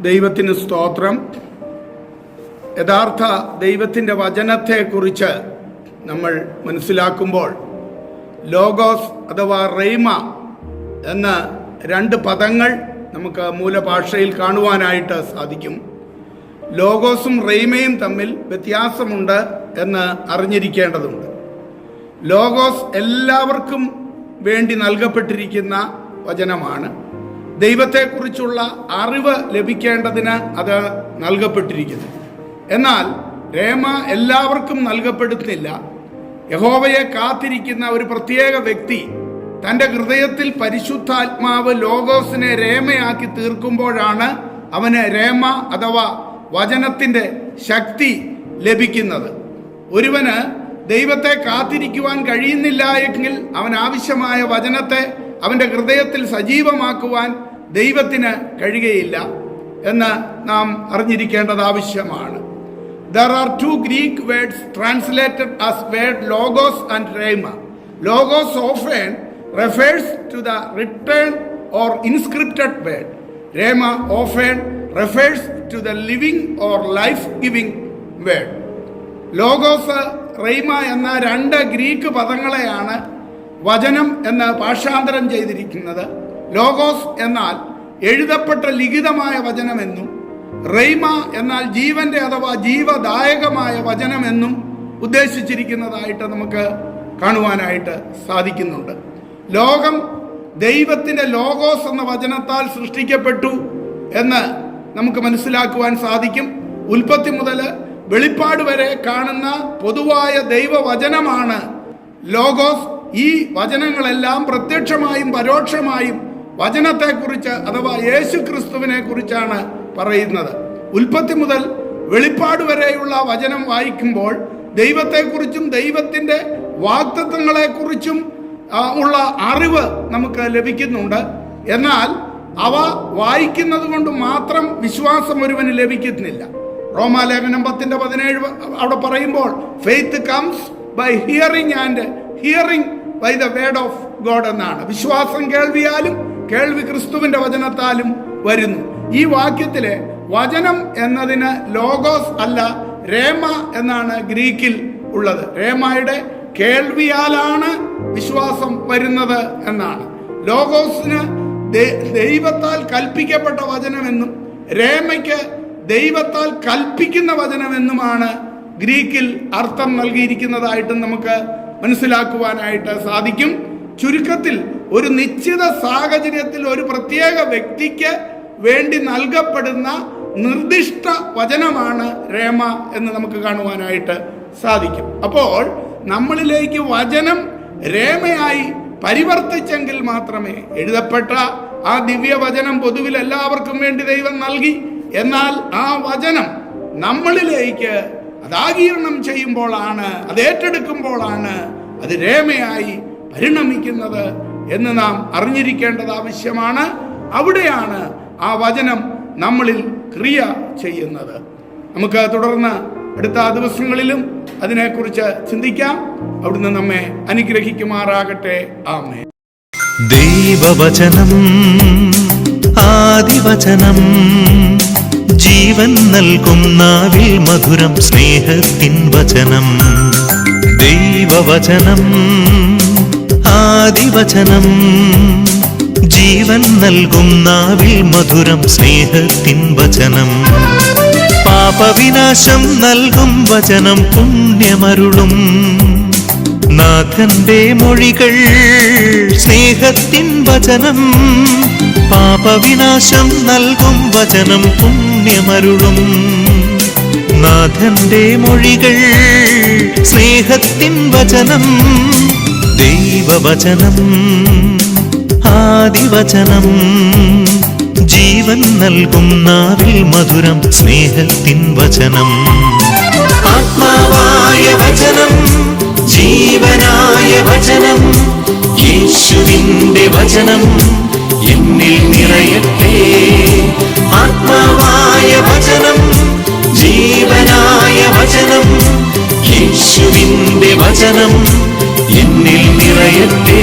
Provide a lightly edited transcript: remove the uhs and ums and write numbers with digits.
ദൈവത്തിന് സ്തോത്രം. യഥാർത്ഥ ദൈവത്തിൻ്റെ വചനത്തെക്കുറിച്ച് നമ്മൾ മനസ്സിലാക്കുമ്പോൾ ലോഗോസ് അഥവാ റെയ്മ എന്ന രണ്ട് പദങ്ങൾ നമുക്ക് മൂലഭാഷയിൽ കാണുവാനായിട്ട് സാധിക്കും. ലോഗോസും റെയ്മയും തമ്മിൽ വ്യത്യാസമുണ്ട് എന്ന് അറിഞ്ഞിരിക്കേണ്ടതുണ്ട്. ലോഗോസ് എല്ലാവർക്കും വേണ്ടി നൽകപ്പെട്ടിരിക്കുന്ന വചനമാണ്. ദൈവത്തെക്കുറിച്ചുള്ള അറിവ് ലഭിക്കേണ്ടതിന് അത് നൽകപ്പെട്ടിരിക്കുന്നു. എന്നാൽ റേമ എല്ലാവർക്കും നൽകപ്പെടുന്നില്ല. യഹോവയെ കാത്തിരിക്കുന്ന ഒരു പ്രത്യേക വ്യക്തി തൻ്റെ ഹൃദയത്തിൽ പരിശുദ്ധാത്മാവ് ലോഗോസിനെ രേമയാക്കി തീർക്കുമ്പോഴാണ് അവന് രേമ അഥവാ വചനത്തിൻ്റെ ശക്തി ലഭിക്കുന്നത്. ഒരുവന് ദൈവത്തെ കാത്തിരിക്കുവാൻ കഴിയുന്നില്ല എങ്കിൽ അവൻ ആവശ്യമായ വചനത്തെ അവൻ്റെ ഹൃദയത്തിൽ സജീവമാക്കുവാൻ ദൈവത്തിന് കഴിയുകയില്ല എന്ന് നാം അറിഞ്ഞിരിക്കേണ്ടത് ആവശ്യമാണ്. There are two Greek words translated as word logos and rhema. Logos often refers to the written or inscripted word. Rhema often refers to the living or life-giving word. Logos rhema എന്ന രണ്ട് Greek പദങ്ങളെയാണ് വചനം എന്ന് ഭാഷാന്തരം ചെയ്തിരിക്കുന്നത്. Logos എന്നാൽ എഴുതപ്പെട്ട ലിഖിതമായ വചനമെന്നും റെയ്മ എന്നാൽ ജീവന്റെ അഥവാ ജീവദായകമായ വചനമെന്നും ഉദ്ദേശിച്ചിരിക്കുന്നതായിട്ട് നമുക്ക് കാണുവാനായിട്ട് സാധിക്കുന്നുണ്ട്. ലോകം ദൈവത്തിൻ്റെ ലോഗോസ് എന്ന വചനത്താൽ സൃഷ്ടിക്കപ്പെട്ടു എന്ന് നമുക്ക് മനസ്സിലാക്കുവാൻ സാധിക്കും. ഉൽപ്പത്തി മുതൽ വെളിപ്പാട് വരെ കാണുന്ന പൊതുവായ ദൈവവചനമാണ് ലോഗോസ്. ഈ വചനങ്ങളെല്ലാം പ്രത്യക്ഷമായും പരോക്ഷമായും വചനത്തെക്കുറിച്ച് അഥവാ യേശു ക്രിസ്തുവിനെ കുറിച്ചാണ് പറയുന്നത്. ഉൽപ്പത്തി മുതൽ വെളിപ്പാട് വരെയുള്ള വചനം വായിക്കുമ്പോൾ ദൈവത്തെക്കുറിച്ചും ദൈവത്തിൻ്റെ വാഗ്ദത്തങ്ങളെക്കുറിച്ചും ഉള്ള അറിവ് നമുക്ക് ലഭിക്കുന്നുണ്ട്. എന്നാൽ അവ വായിക്കുന്നത് കൊണ്ട് മാത്രം വിശ്വാസം ഒരുവന് ലഭിക്കുന്നില്ല. റോമാലേഖനം 10:17 അവിടെ പറയുമ്പോൾ faith comes by hearing and hearing by the word of God എന്നാണ്. വിശ്വാസം കേൾവിയാലും കേൾവി ക്രിസ്തുവിന്റെ വചനത്താലും വരുന്നു. ഈ വാക്യത്തിലെ വചനം എന്നതിന് ലോഗോസ് അല്ല രേമ എന്നാണ് ഗ്രീക്കിൽ ഉള്ളത്. രേമയുടെ കേൾവിയാലാണ് വിശ്വാസം വരുന്നത് എന്നാണ്. ലോഗോസിന് ദൈവത്താൽ കൽപ്പിക്കപ്പെട്ട വചനമെന്നും രേമയ്ക്ക് ദൈവത്താൽ കൽപ്പിക്കുന്ന വചനമെന്നുമാണ് ഗ്രീക്കിൽ അർത്ഥം നൽകിയിരിക്കുന്നതായിട്ടും നമുക്ക് മനസ്സിലാക്കുവാനായിട്ട് സാധിക്കും. ചുരുക്കത്തിൽ ഒരു നിശ്ചിത സാഹചര്യത്തിൽ ഒരു പ്രത്യേക വ്യക്തിക്ക് വേണ്ടി നൽകപ്പെടുന്ന നിർദ്ദിഷ്ട വചനമാണ് രേമ എന്ന് നമുക്ക് കാണുവാനായിട്ട് സാധിക്കും. അപ്പോൾ നമ്മളിലേക്ക് വചനം രേമയായി പരിവർത്തിച്ചെങ്കിൽ മാത്രമേ എഴുതപ്പെട്ട ആ ദിവ്യവചനം പൊതുവിൽ എല്ലാവർക്കും വേണ്ടി ദൈവം നൽകി. എന്നാൽ ആ വചനം നമ്മളിലേക്ക് അതാകീർണം ചെയ്യുമ്പോഴാണ്, അത് ഏറ്റെടുക്കുമ്പോഴാണ് അത് രേമയായി പരിണമിക്കുന്നത് എന്ന് നാം അറിഞ്ഞിരിക്കേണ്ടത് ആവശ്യമാണ്. അവിടെയാണ് ആ വചനം നമ്മളിൽ ക്രിയ ചെയ്യുന്നത്. നമുക്ക് തുടർന്ന് അടുത്ത ദിവസങ്ങളിലും അതിനെക്കുറിച്ച് ചിന്തിക്കാം. അവിടുന്ന് നമ്മെ അനുഗ്രഹിക്കുമാറാകട്ടെ. ആമേൻ. ദൈവവചനം ആദിവചനം, ജീവൻ നൽകും നാവിൽ മധുരം സ്നേഹത്തിൻ വചനം. ദൈവവചനം ആദിവചനം, ജീവൻ നൽകും നാവിൽ മധുരം സ്നേഹത്തിൻ വചനം. പാപവിനാശം നൽകും വചനം, പുണ്യമരുളും നാഥന്റെ മൊഴികൾ സ്നേഹത്തിൻ വചനം. പാപവിനാശം നൽകും വചനം, പുണ്യമരുളും നാഥന്റെ മൊഴികൾ സ്നേഹത്തിൻ വചനം. ദൈവവചനം ആദിവചനം, ജീവൻ നൽകും നാവിൽ മധുരം സ്നേഹത്തിൻ വചനം. ആത്മാവായ വചനം, ജീവനായ വചനം, യേശുവിന്റെ വചനം എന്നിൽ നിറയട്ടെ. ആത്മാവായ വചനം, ജീവനായ വചനം, യേശുവിന്റെ വചനം എന്നിൽ നിറയട്ടെ.